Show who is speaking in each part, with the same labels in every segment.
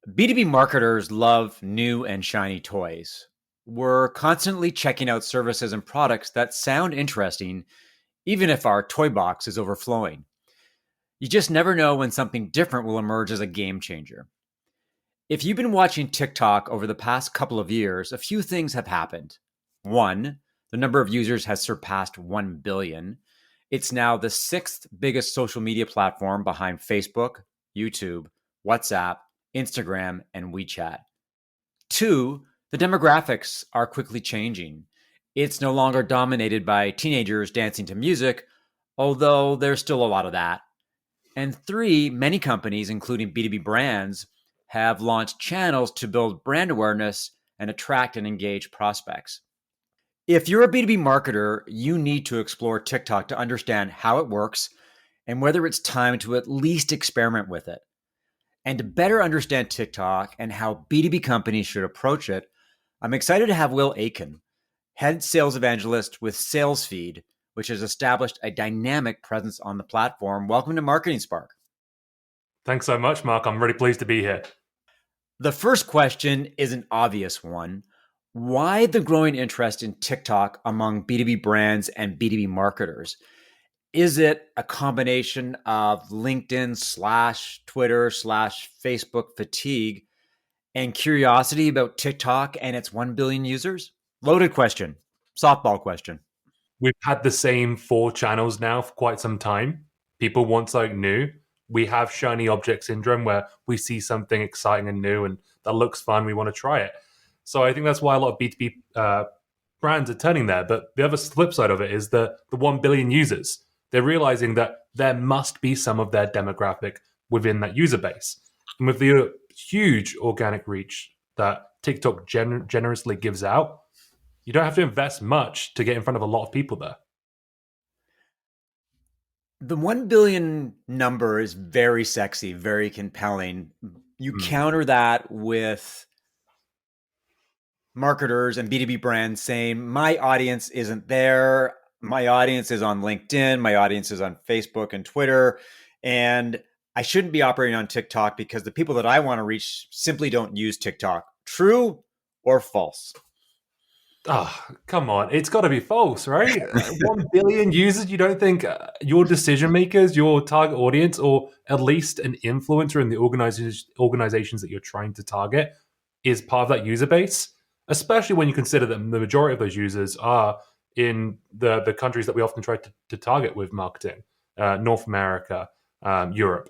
Speaker 1: B2B marketers love new and shiny toys. We're constantly checking out services and products that sound interesting, even if our toy box is overflowing. You just never know when something different will emerge as a game changer. If you've been watching TikTok over the past couple of years, a few things have happened. One, the number of users has surpassed 1 billion. It's now the sixth biggest social media platform behind Facebook, YouTube, WhatsApp, Instagram, and WeChat. Two, the demographics are quickly changing. It's no longer dominated by teenagers dancing to music, although there's still a lot of that. And three, many companies, including B2B brands, have launched channels to build brand awareness and attract and engage prospects. If you're a B2B marketer, you need to explore TikTok to understand how it works and whether it's time to at least experiment with it. And to better understand TikTok and how B2B companies should approach it, I'm excited to have Will Aitken, head sales evangelist with SalesFeed, which has established a dynamic presence on the platform. Welcome to Marketing Spark.
Speaker 2: Thanks so much, Mark. I'm really pleased to be here.
Speaker 1: The first question is an obvious one. Why the growing interest in TikTok among B2B brands and B2B marketers? Is it a combination of LinkedIn / Twitter / Facebook fatigue and curiosity about TikTok and its 1 billion users? Loaded question, softball question.
Speaker 2: We've had the same 4 channels now for quite some time. People want something new. We have shiny object syndrome where we see something exciting and new and that looks fun. We want to try it. So I think that's why a lot of B2B brands are turning there. But the other flip side of it is the 1 billion users. They're realizing that there must be some of their demographic within that user base. And with the huge organic reach that TikTok generously gives out, you don't have to invest much to get in front of a lot of people there.
Speaker 1: The 1 billion number is very sexy, very compelling. You counter that with marketers and B2B brands saying, my audience isn't there. My audience is on LinkedIn. My audience is on Facebook and Twitter. And I shouldn't be operating on TikTok because the people that I want to reach simply don't use TikTok. True or false?
Speaker 2: Oh, come on. It's got to be false, right? 1 billion users. You don't think your decision makers, your target audience, or at least an influencer in the organizations that you're trying to target is part of that user base? Especially when you consider that the majority of those users are in the countries that we often try to target with marketing, North America, Europe.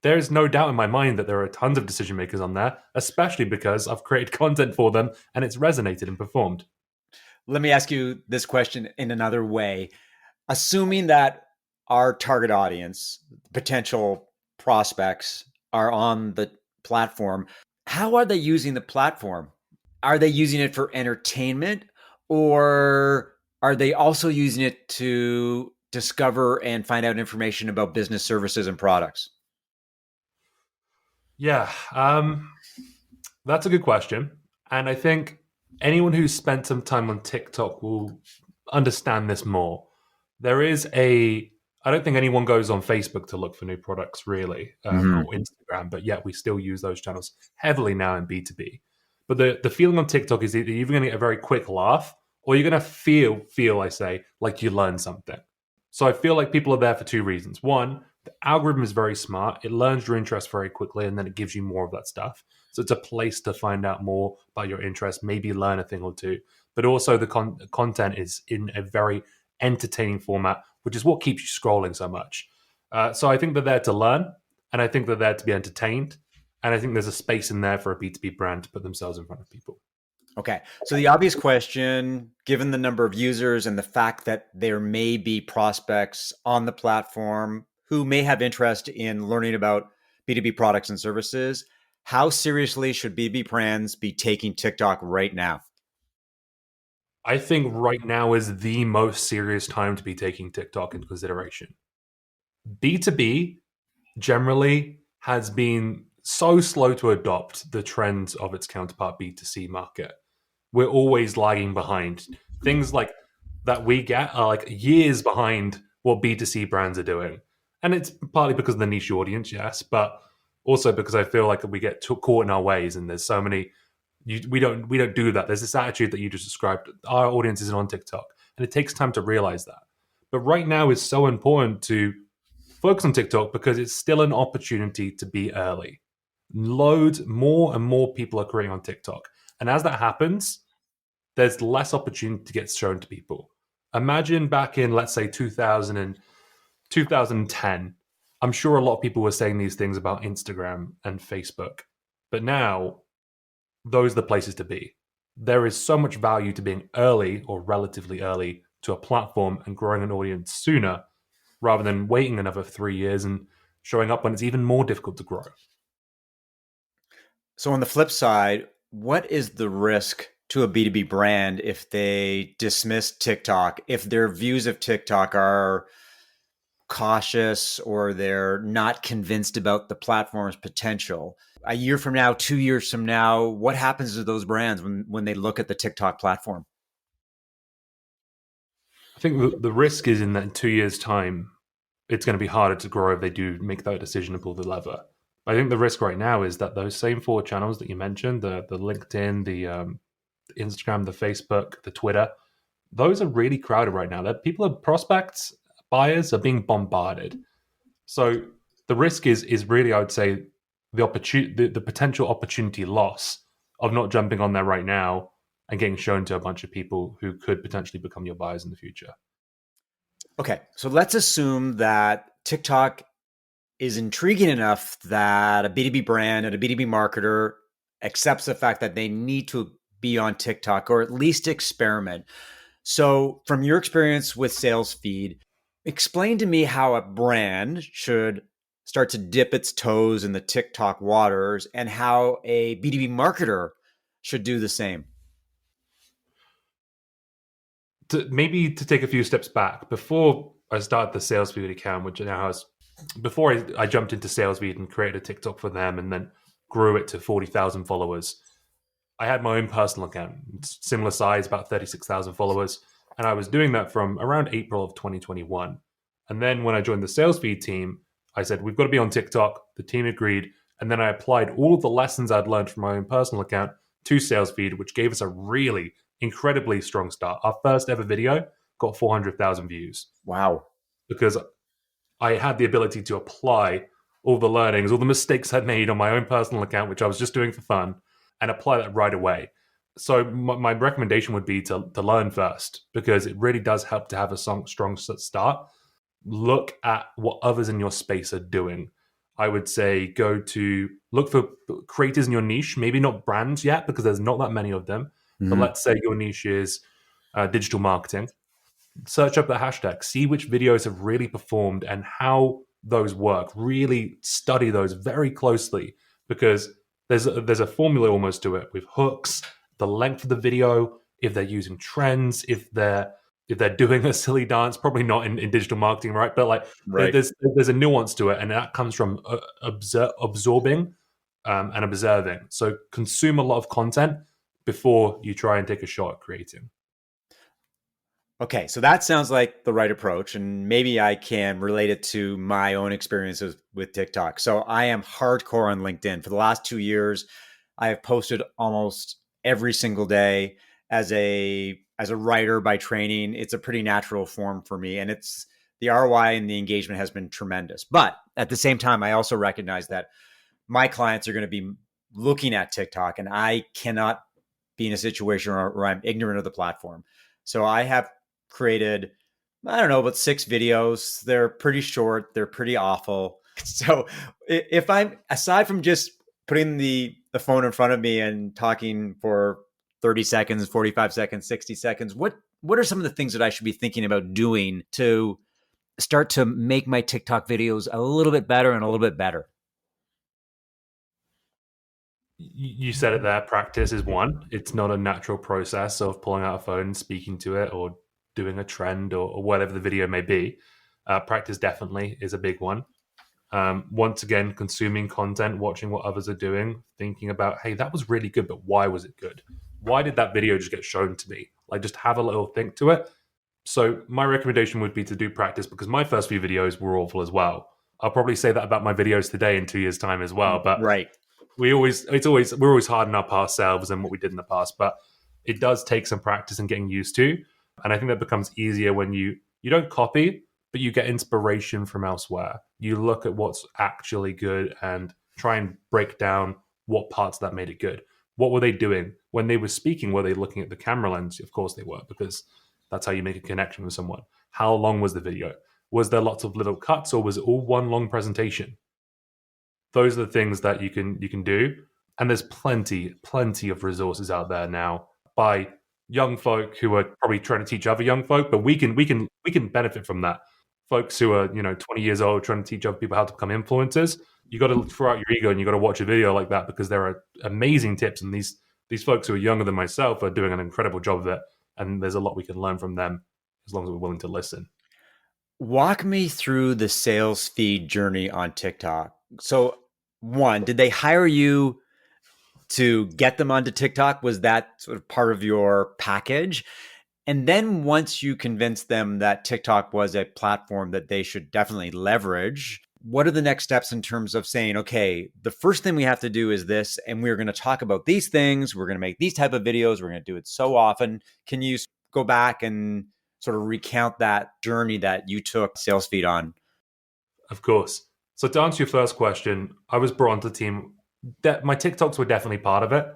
Speaker 2: There's no doubt in my mind that there are tons of decision makers on there, especially because I've created content for them and it's resonated and performed.
Speaker 1: Let me ask you this question in another way. Assuming that our target audience, potential prospects, are on the platform, how are they using the platform? Are they using it for entertainment, or are they also using it to discover and find out information about business services and products?
Speaker 2: Yeah, that's a good question. And I think anyone who's spent some time on TikTok will understand this more. I don't think anyone goes on Facebook to look for new products really, or Instagram, but yet we still use those channels heavily now in B2B. But the feeling on TikTok is either you're going to get a very quick laugh or you're going to feel, I say, like you learned something. So I feel like people are there for 2 reasons. One, the algorithm is very smart. It learns your interest very quickly, and then it gives you more of that stuff. So it's a place to find out more about your interest, maybe learn a thing or two. But also the content is in a very entertaining format, which is what keeps you scrolling so much. So I think they're there to learn, and I think they're there to be entertained. And I think there's a space in there for a B2B brand to put themselves in front of people.
Speaker 1: Okay. So the obvious question, given the number of users and the fact that there may be prospects on the platform who may have interest in learning about B2B products and services, how seriously should B2B brands be taking TikTok right now?
Speaker 2: I think right now is the most serious time to be taking TikTok into consideration. B2B generally has been so slow to adopt the trends of its counterpart B2C market. We're always lagging behind. Things like that we get are like years behind what B2C brands are doing. And it's partly because of the niche audience, yes, but Also because I feel like we get caught in our ways, and there's so many. We don't do that. There's this attitude that you just described. Our audience isn't on TikTok, and it takes time to realize that. But right now is so important to focus on TikTok because it's still an opportunity to be early. Loads more and more people are creating on TikTok, and as that happens, there's less opportunity to get shown to people. Imagine back in, let's say, 2010, I'm sure a lot of people were saying these things about Instagram and Facebook. But now, those are the places to be. There is so much value to being early or relatively early to a platform and growing an audience sooner rather than waiting another 3 years and showing up when it's even more difficult to grow.
Speaker 1: So on the flip side, what is the risk to a B2B brand if they dismiss TikTok, if their views of TikTok are cautious or they're not convinced about the platform's potential? A year from now, 2 years from now, what happens to those brands when they look at the TikTok platform?
Speaker 2: I think the risk is in that in 2 years' time, it's going to be harder to grow if they do make that decision to pull the lever. I think the risk right now is that those same four channels that you mentioned, the LinkedIn, the Instagram, the Facebook, the Twitter, those are really crowded right now. That people are prospects, buyers are being bombarded. So the risk is really, I would say, the potential opportunity loss of not jumping on there right now and getting shown to a bunch of people who could potentially become your buyers in the future.
Speaker 1: Okay, so let's assume that TikTok is intriguing enough that a B2B brand and a B2B marketer accepts the fact that they need to be on TikTok or at least experiment. So, from your experience with Sales Feed, explain to me how a brand should start to dip its toes in the TikTok waters and how a B2B marketer should do the same.
Speaker 2: Maybe to take a few steps back, before I started the Sales Feed account, which now has, before I jumped into Sales Feed and created a TikTok for them and then grew it to 40,000 followers, I had my own personal account, similar size, about 36,000 followers. And I was doing that from around April of 2021. And then when I joined the Sales Feed team, I said, we've got to be on TikTok. The team agreed. And then I applied all of the lessons I'd learned from my own personal account to Sales Feed, which gave us a really incredibly strong start. Our first ever video got 400,000 views.
Speaker 1: Wow.
Speaker 2: Because I had the ability to apply all the learnings, all the mistakes I'd made on my own personal account, which I was just doing for fun, and apply that right away. So my recommendation would be to learn first, because it really does help to have a strong start. Look at what others in your space are doing. I would say look for creators in your niche, maybe not brands yet, because there's not that many of them.
Speaker 1: Mm-hmm.
Speaker 2: But let's say your niche is digital marketing. Search up the hashtag, see which videos have really performed and how those work. Really study those very closely, because there's a formula almost to it with hooks, the length of the video, if they're using trends, if they're doing a silly dance, probably not in digital marketing, right? But
Speaker 1: Right.
Speaker 2: there's a nuance to it, and that comes from absorbing and observing. So consume a lot of content before you try and take a shot at creating.
Speaker 1: Okay, so that sounds like the right approach, and maybe I can relate it to my own experiences with TikTok. So I am hardcore on LinkedIn. For the last 2 years, I have posted almost every single day. As a writer by training, it's a pretty natural form for me, and it's the ROI and the engagement has been tremendous. But at the same time, I also recognize that my clients are going to be looking at TikTok, and I cannot be in a situation where I'm ignorant of the platform. So I have created, I don't know, about 6 videos. They're pretty short. They're pretty awful. So if I'm, aside from just putting the phone in front of me and talking for 30 seconds, 45 seconds, 60 seconds, what are some of the things that I should be thinking about doing to start to make my TikTok videos a little bit better and a little bit better?
Speaker 2: You said it there. Practice is one. It's not a natural process of pulling out a phone and speaking to it or doing a trend or whatever the video may be. Practice definitely is a big one. Once again, consuming content, watching what others are doing, thinking about, hey, that was really good, but why was it good? Why did that video just get shown to me? Like, just have a little think to it. So my recommendation would be to do practice, because my first few videos were awful as well. I'll probably say that about my videos today in 2 years' time as well. But
Speaker 1: Right.
Speaker 2: we're always hard enough ourselves than what we did in the past. But it does take some practice and getting used to. And I think that becomes easier when you don't copy, but you get inspiration from elsewhere. You look at what's actually good and try and break down what parts that made it good. What were they doing when they were speaking? Were they looking at the camera lens? Of course they were, because that's how you make a connection with someone. How long was the video? Was there lots of little cuts, or was it all one long presentation? Those are the things that you can do, and there's plenty of resources out there now by young folk who are probably trying to teach other young folk, but we can benefit from that. Folks who are 20 years old trying to teach other people how to become influencers. You got to throw out your ego and you got to watch a video like that, because there are amazing tips, and these folks who are younger than myself are doing an incredible job of it, and there's a lot we can learn from them as long as we're willing to listen.
Speaker 1: Walk me through the sales feed journey on TikTok. So, one, did they hire you to get them onto TikTok? Was that sort of part of your package? And then once you convinced them that TikTok was a platform that they should definitely leverage, what are the next steps in terms of saying, okay, the first thing we have to do is this, and we're going to talk about these things. We're going to make these type of videos. We're going to do it so often. Can you go back and sort of recount that journey that you took sales feed on?
Speaker 2: Of course. So to answer your first question, I was brought onto the team. My TikToks were definitely part of it.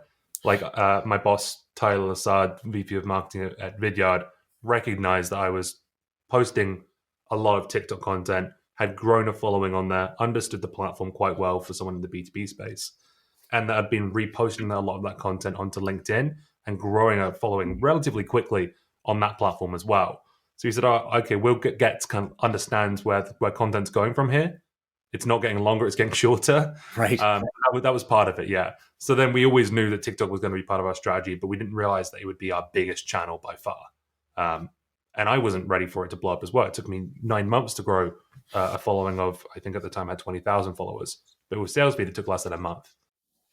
Speaker 2: Like my boss, Tyler Assad, VP of Marketing at Vidyard, recognized that I was posting a lot of TikTok content, had grown a following on there, understood the platform quite well for someone in the B2B space, and that I'd been reposting a lot of that content onto LinkedIn and growing a following relatively quickly on that platform as well. So he said, "Oh, okay, we'll get to kind of understand where content's going from here. It's not getting longer; it's getting shorter."
Speaker 1: Right.
Speaker 2: That was part of it, yeah. So then we always knew that TikTok was going to be part of our strategy, but we didn't realize that it would be our biggest channel by far. And I wasn't ready for it to blow up as well. It took me 9 months to grow a following of, I think at the time I had 20,000 followers, but with SalesFeed it took less than a month.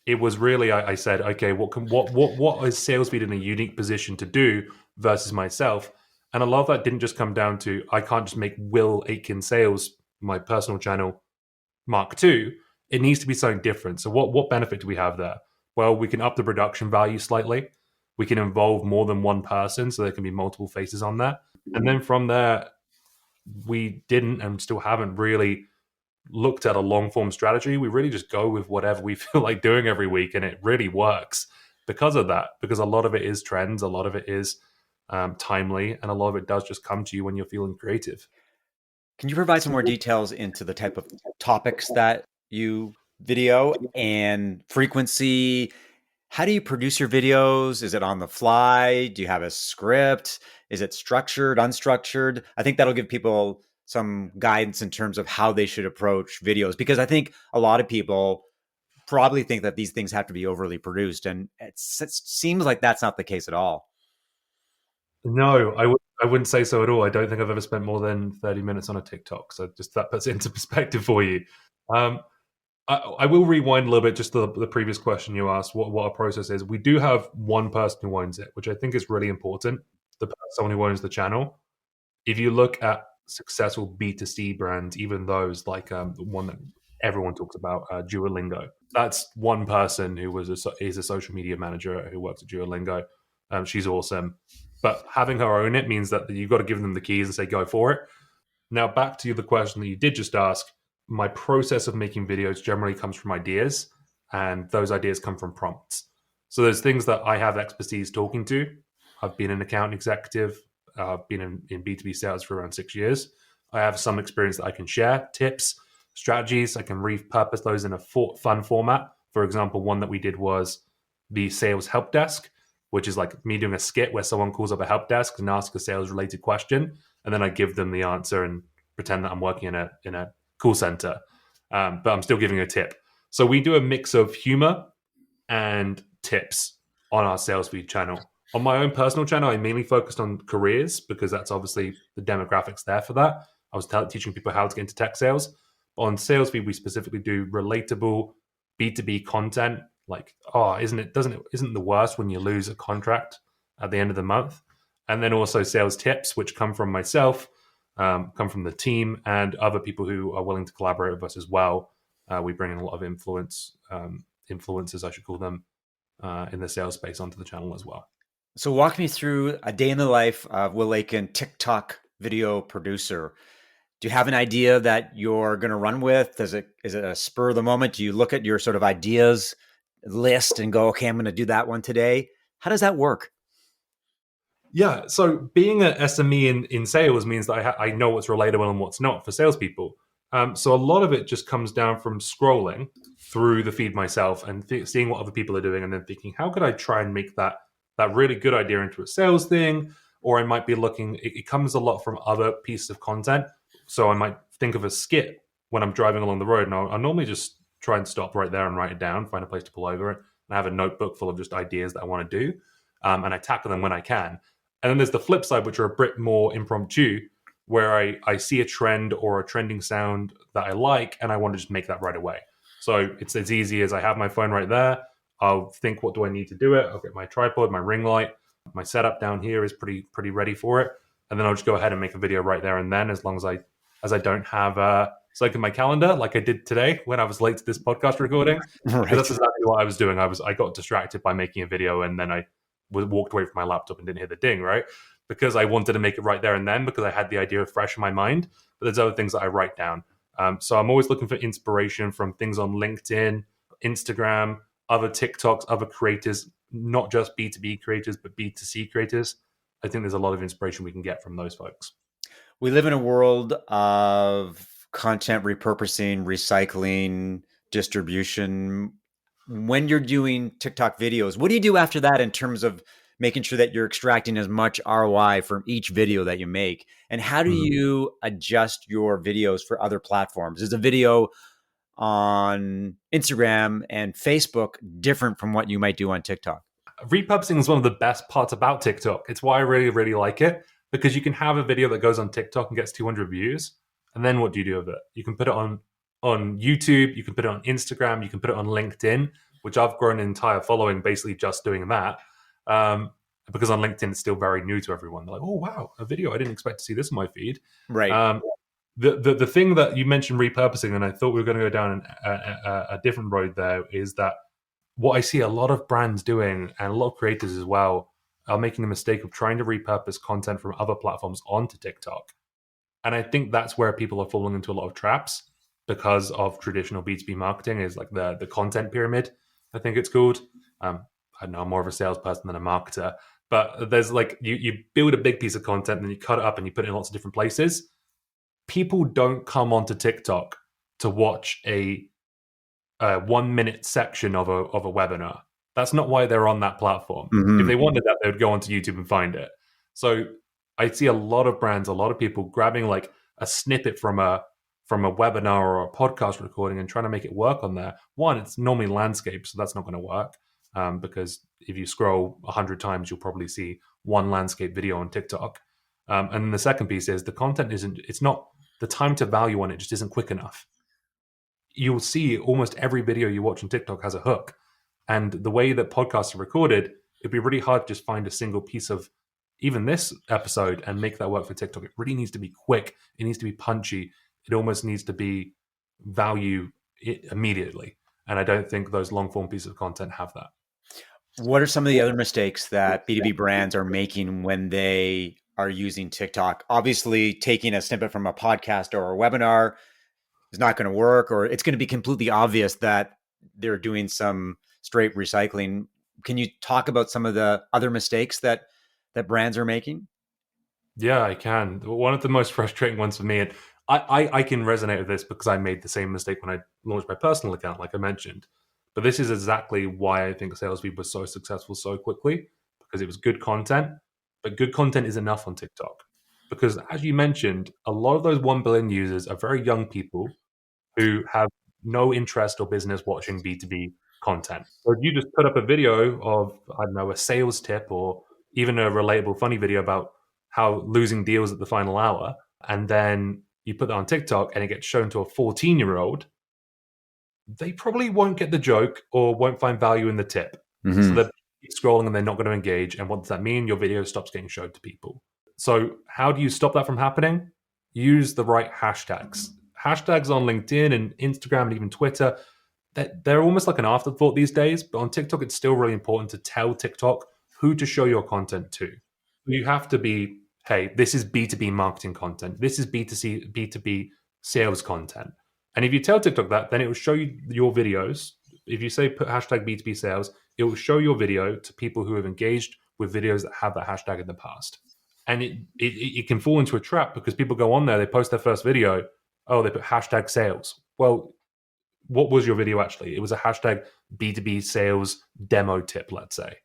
Speaker 2: It was really, I said, okay, what is SalesFeed in a unique position to do versus myself? And a lot of that didn't just come down to, I can't just make Will Aitken Sales, my personal channel, Mark II. It needs to be something different. So what benefit do we have there? Well, we can up the production value slightly. We can involve more than one person, so there can be multiple faces on that. And then from there, we didn't and still haven't really looked at a long form strategy. We really just go with whatever we feel like doing every week, and it really works because of that. Because a lot of it is trends, a lot of it is timely, and a lot of it does just come to you when you're feeling creative.
Speaker 1: Can you provide some more details into the type of topics that you video and frequency? How do you produce your videos? Is it on the fly? Do you have a script? Is it structured, unstructured? I think that'll give people some guidance in terms of how they should approach videos, because I think a lot of people probably think that these things have to be overly produced, and it seems like that's not the case at all.
Speaker 2: No, I wouldn't say so at all. I don't think I've ever spent more than 30 minutes on a TikTok. So just that puts it into perspective for you. I will rewind a little bit just to the previous question you asked, what our process is. We do have one person who owns it, which I think is really important. Someone who owns the channel. If you look at successful B2C brands, even those like the one that everyone talks about, Duolingo, that's one person who is a social media manager who works at Duolingo. She's awesome. But having her own it means that you've got to give them the keys and say, go for it. Now, back to the question that you did just ask. My process of making videos generally comes from ideas, and those ideas come from prompts. So there's things that I have expertise talking to. I've been an account executive. I've been in B2B sales for around 6 years. I have some experience that I can share, tips, strategies. I can repurpose those in a fun format. For example, one that we did was the sales help desk, which is like me doing a skit where someone calls up a help desk and asks a sales related question, and then I give them the answer and pretend that I'm working in a call center, but I'm still giving a tip. So we do a mix of humor and tips on our sales feed channel. On my own personal channel, I mainly focused on careers because that's obviously the demographics there for that. I was teaching people how to get into tech sales. On sales feed, we specifically do relatable B2B content. Like, isn't the worst when you lose a contract at the end of the month? And then also sales tips, which come from myself, come from the team and other people who are willing to collaborate with us as well. We bring in a lot of influencers, I should call them, in the sales space onto the channel as well.
Speaker 1: So walk me through a day in the life of Will Aitken, TikTok video producer. Do you have an idea that you're going to run with? Is it a spur of the moment? Do you look at your sort of ideas list and go, okay, I'm going to do that one today? How does that work?
Speaker 2: Yeah, so being an SME in sales means that I know what's relatable and what's not for salespeople. So a lot of it just comes down from scrolling through the feed myself and seeing what other people are doing, and then thinking, how could I try and make that really good idea into a sales thing? Or I might be looking. It comes a lot from other pieces of content. So I might think of a skit when I'm driving along the road, and I'll normally just try and stop right there and write it down, find a place to pull over it, and I have a notebook full of just ideas that I want to do, and I tackle them when I can. And then there's the flip side, which are a bit more impromptu, where I see a trend or a trending sound that I like, and I want to just make that right away. So it's as easy as I have my phone right there. I'll think, what do I need to do it? I'll get my tripod, my ring light, my setup down here is pretty ready for it, and then I'll just go ahead and make a video right there and then, as long as I don't have psych in my calendar like I did today when I was late to this podcast recording.
Speaker 1: Right.
Speaker 2: Because that's exactly what I was doing. I got distracted by making a video, and then I walked away from my laptop and didn't hear the ding, right? Because I wanted to make it right there and then, because I had the idea fresh in my mind. But there's other things that I write down. So I'm always looking for inspiration from things on LinkedIn, Instagram, other TikToks, other creators, not just B2B creators, but B2C creators. I think there's a lot of inspiration we can get from those folks.
Speaker 1: We live in a world of content repurposing, recycling, distribution. When you're doing TikTok videos, what do you do after that in terms of making sure that you're extracting as much ROI from each video that you make? And how do you adjust your videos for other platforms? Is a video on Instagram and Facebook different from what you might do on TikTok?
Speaker 2: Repurposing is one of the best parts about TikTok. It's why I really like it, because you can have a video that goes on TikTok and gets 200 views, and then what do you do with it? You can put it on YouTube, you can put it on Instagram, you can put it on LinkedIn, which I've grown an entire following basically just doing that. Because on LinkedIn, it's still very new to everyone. They're like, oh, wow, a video. I didn't expect to see this in my feed.
Speaker 1: Right.
Speaker 2: The thing that you mentioned, repurposing, and I thought we were going to go down a different road there, is that what I see a lot of brands doing, and a lot of creators as well, are making the mistake of trying to repurpose content from other platforms onto TikTok. And I think that's where people are falling into a lot of traps because of traditional B2B marketing, is like the content pyramid, I think it's called. I don't know, I'm more of a salesperson than a marketer. But there's like, you build a big piece of content, and then you cut it up and you put it in lots of different places. People don't come onto TikTok to watch a 1 minute section of a webinar. That's not why they're on that platform.
Speaker 1: Mm-hmm.
Speaker 2: If they wanted that, they would go onto YouTube and find it. So I see a lot of brands, a lot of people grabbing like a snippet from a webinar or a podcast recording and trying to make it work on there. One, it's normally landscape, so that's not going to work, because if you scroll 100 times, you'll probably see one landscape video on TikTok. And then the second piece is the content it's not, the time to value on it just isn't quick enough. You'll see almost every video you watch on TikTok has a hook. And the way that podcasts are recorded, it'd be really hard to just find a single piece of even this episode and make that work for TikTok. It really needs to be quick. It needs to be punchy. It almost needs to be value immediately. And I don't think those long form pieces of content have that.
Speaker 1: What are some of the other mistakes that B2B brands are making when they are using TikTok? Obviously, taking a snippet from a podcast or a webinar is not going to work, or it's going to be completely obvious that they're doing some straight recycling. Can you talk about some of the other mistakes that brands are making?
Speaker 2: Yeah, I can. One of the most frustrating ones for me, and I can resonate with this because I made the same mistake when I launched my personal account, like I mentioned. But this is exactly why I think salespeople were so successful so quickly, because it was good content. But good content is enough on TikTok. Because as you mentioned, a lot of those 1 billion users are very young people who have no interest or business watching B2B content. So if you just put up a video of, I don't know, a sales tip or even a relatable, funny video about how losing deals at the final hour, and then you put that on TikTok and it gets shown to a 14-year-old, they probably won't get the joke or won't find value in the tip. Mm-hmm. So they're scrolling and they're not going to engage. And what does that mean? Your video stops getting showed to people. So how do you stop that from happening? use the right hashtags. Hashtags on LinkedIn and Instagram and even Twitter, they're almost like an afterthought these days. But on TikTok, it's still really important to tell TikTok who to show your content to. You have to be, hey, this is B2B marketing content. This is B2C, B2B sales content. And if you tell TikTok that, then it will show you your videos. If you say put hashtag B2B sales, it will show your video to people who have engaged with videos that have that hashtag in the past. And it can fall into a trap because people go on there, they post their first video, oh, they put hashtag sales. Well, what was your video actually? It was a hashtag B2B sales demo tip, let's say.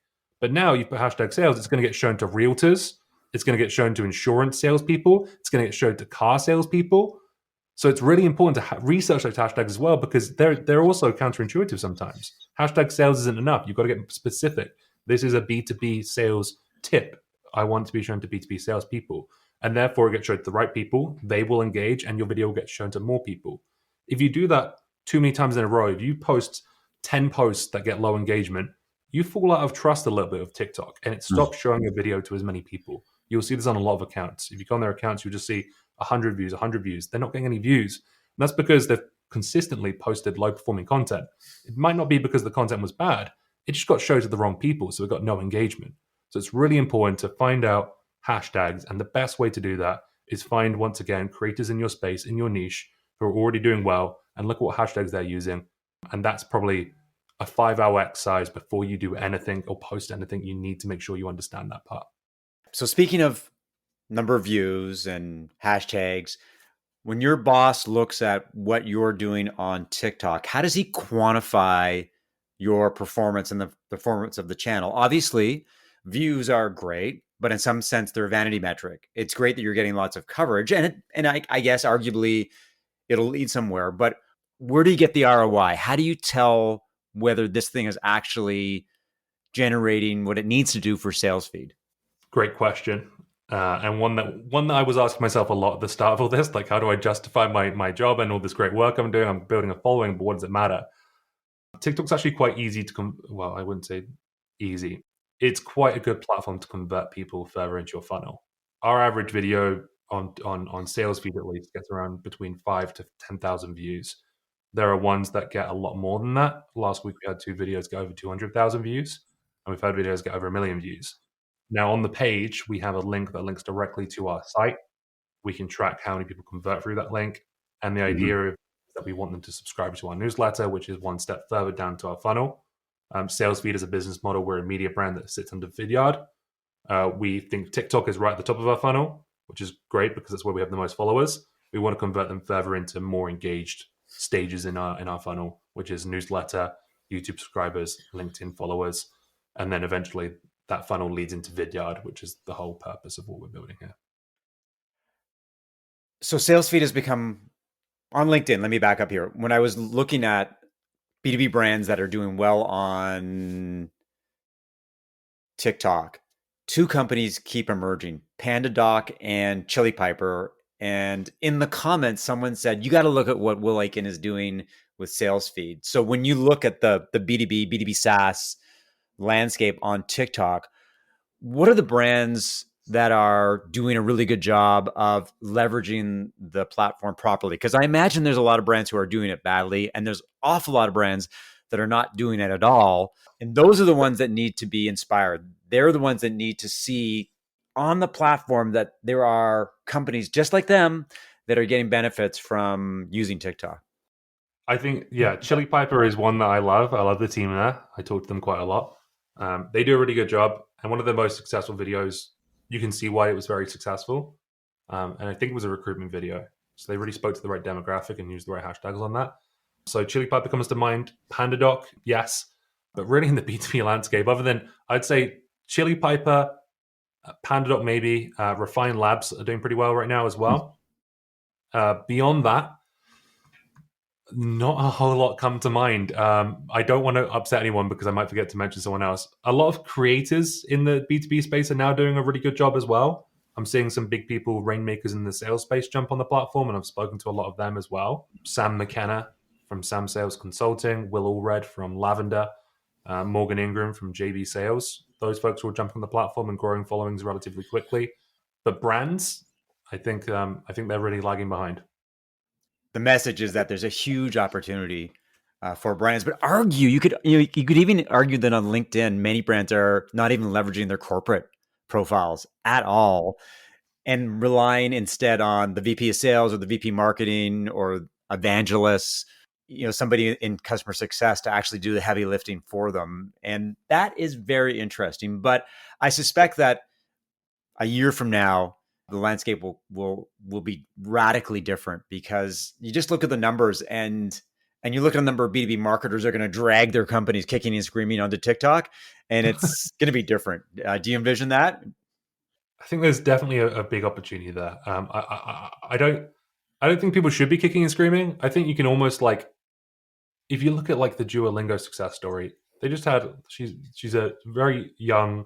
Speaker 2: But now you put hashtag sales, it's going to get shown to realtors, it's going to get shown to insurance salespeople, it's going to get shown to car salespeople. So it's really important to research those hashtags as well because they're also counterintuitive sometimes. Hashtag sales isn't enough. You've got to get specific. This is a B2B sales tip. I want to be shown to B2B salespeople. And therefore, it gets shown to the right people. They will engage and your video will get shown to more people. If you do that too many times in a row, if you post 10 posts that get low engagement, you fall out of trust a little bit with TikTok and it stops showing your video to as many people. You'll see this on a lot of accounts. If you go on their accounts, you'll just see 100 views, 100 views. They're not getting any views. And that's because they've consistently posted low performing content. It might not be because the content was bad. It just got shown to the wrong people, so it got no engagement. So it's really important to find out hashtags. And the best way to do that is find, once again, creators in your space, in your niche, who are already doing well, and look at what hashtags they're using. And that's probably a 5-hour exercise before you do anything or post anything. You need to make sure you understand that part.
Speaker 1: So speaking of number of views and hashtags, when your boss looks at what you're doing on TikTok, how does he quantify your performance and the performance of the channel? Obviously, views are great, but in some sense, they're a vanity metric. It's great that you're getting lots of coverage, and I guess arguably it'll lead somewhere. But where do you get the ROI? How do you tell whether this thing is actually generating what it needs to do for sales feed?
Speaker 2: Great question. And one that I was asking myself a lot at the start of all this, like, how do I justify my job and all this great work I'm doing? I'm building a following, but what does it matter? TikTok's actually quite easy to well, I wouldn't say easy. It's quite a good platform to convert people further into your funnel. Our average video on sales feed at least gets around between 5 to 10,000 views. There are ones that get a lot more than that. Last week we had 2 videos get over 200,000 views, and we've had videos get over 1 million views. Now, on the page, we have a link that links directly to our site. We can track how many people convert through that link. And the idea is that we want them to subscribe to our newsletter, which is one step further down to our funnel. Sales feed is a business model. We're a media brand that sits under Vidyard. We think TikTok is right at the top of our funnel, which is great because that's where we have the most followers. We want to convert them further into more engaged stages in our funnel, which is newsletter, YouTube subscribers, LinkedIn followers, and then eventually that funnel leads into Vidyard, which is the whole purpose of what we're building here.
Speaker 1: So sales feed has become, on LinkedIn, let me back up here. When I was looking at B2B brands that are doing well on TikTok, 2 companies keep emerging, PandaDoc and Chili Piper. And in the comments, someone said, you got to look at what Will Aitken is doing with sales feed. So when you look at the B2B SaaS landscape on TikTok, what are the brands that are doing a really good job of leveraging the platform properly? Because I imagine there's a lot of brands who are doing it badly, and there's an awful lot of brands that are not doing it at all. And those are the ones that need to be inspired. They're the ones that need to see on the platform that there are companies just like them that are getting benefits from using TikTok.
Speaker 2: I think, yeah, Chili Piper is one that I love. I love the team there. I talk to them quite a lot. They do a really good job. And one of their most successful videos, you can see why it was very successful. And I think it was a recruitment video. So they really spoke to the right demographic and used the right hashtags on that. So Chili Piper comes to mind. PandaDoc, yes. But really in the B2B landscape, other than, I'd say Chili Piper, PandaDoc maybe, Refine Labs are doing pretty well right now as well. Beyond that, not a whole lot come to mind. I don't want to upset anyone because I might forget to mention someone else. A lot of creators in the B2B space are now doing a really good job as well. I'm seeing some big people, rainmakers in the sales space, jump on the platform, and I've spoken to a lot of them as well. Sam McKenna from Sam Sales Consulting, Will Allred from Lavender, Morgan Ingram from JB Sales. Those folks will jump on the platform and growing followings relatively quickly. But brands, I think they're really lagging behind.
Speaker 1: The message is that there's a huge opportunity for brands, but you could even argue that on LinkedIn, many brands are not even leveraging their corporate profiles at all and relying instead on the VP of sales or the VP marketing or evangelists, somebody in customer success to actually do the heavy lifting for them. And that is very interesting. But I suspect that a year from now, the landscape will be radically different, because you just look at the numbers and you look at the number of B2B marketers that are going to drag their companies kicking and screaming onto TikTok, and it's going to be different. Do you envision that?
Speaker 2: I think there's definitely a big opportunity there. I don't think people should be kicking and screaming. I think you can almost like, if you look at like the Duolingo success story, they just had she's a very young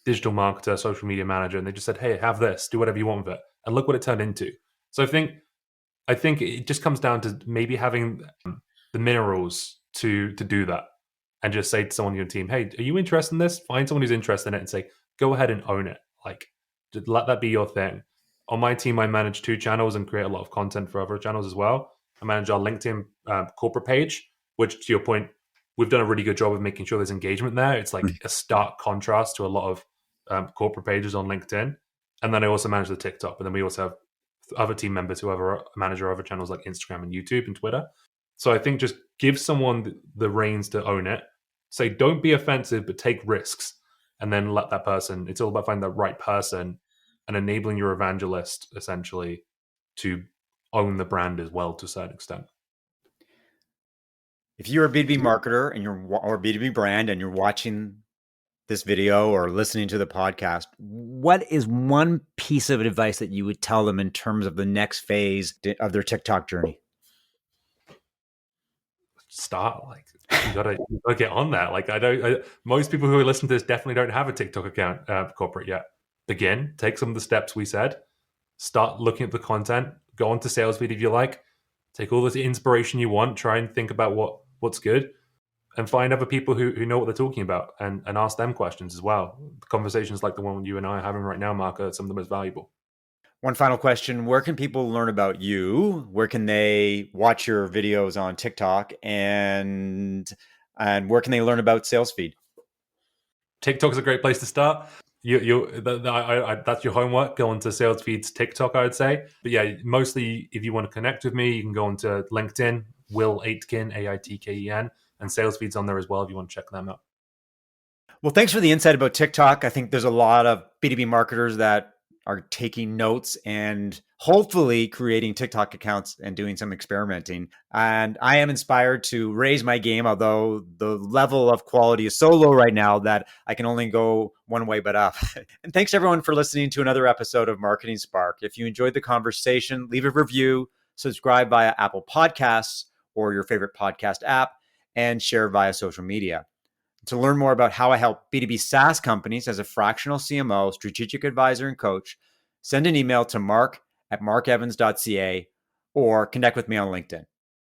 Speaker 2: digital marketer, social media manager, and they just said, "Hey, have this, do whatever you want with it," and look what it turned into. So I think it just comes down to maybe having the minerals to do that, and just say to someone on your team, "Hey, are you interested in this?" Find someone who's interested in it and say, "Go ahead and own it." Like, just let that be your thing. On my team, I manage 2 channels and create a lot of content for other channels as well. I manage our LinkedIn corporate page, which, to your point, we've done a really good job of making sure there's engagement there. It's like a stark contrast to a lot of corporate pages on LinkedIn. And then I also manage the TikTok. And then we also have other team members who manage our other channels like Instagram and YouTube and Twitter. So I think just give someone the reins to own it. Say, don't be offensive, but take risks. And then let that person, it's all about finding the right person and enabling your evangelist essentially to own the brand as well to a certain extent.
Speaker 1: If you're a B2B marketer or B2B brand and you're watching this video or listening to the podcast, what is one piece of advice that you would tell them in terms of the next phase of their TikTok journey?
Speaker 2: Start, like, you gotta get on that. Like, most people who listen to this definitely don't have a TikTok account corporate yet. Begin, take some of the steps we said, start looking at the content, go on to SalesFeed if you like, take all the inspiration you want, try and think about what's good, and find other people who know what they're talking about, and ask them questions as well. Conversations like the one you and I are having right now, Mark, are some of the most valuable.
Speaker 1: One final question. Where can people learn about you? Where can they watch your videos on TikTok? And where can they learn about SalesFeed?
Speaker 2: TikTok is a great place to start. That's your homework. Go onto SalesFeed's TikTok, I would say. But yeah, mostly if you want to connect with me, you can go onto LinkedIn, Will Aitken, Aitken, and SalesFeed's on there as well if you want to check them out.
Speaker 1: Well, thanks for the insight about TikTok. I think there's a lot of B2B marketers that are taking notes and hopefully creating TikTok accounts and doing some experimenting. And I am inspired to raise my game, although the level of quality is so low right now that I can only go one way but up. And thanks everyone for listening to another episode of Marketing Spark. If you enjoyed the conversation, leave a review, subscribe via Apple Podcasts or your favorite podcast app, and share via social media. To learn more about how I help B2B SaaS companies as a fractional CMO, strategic advisor, and coach, send an email to mark@markevans.ca or connect with me on LinkedIn.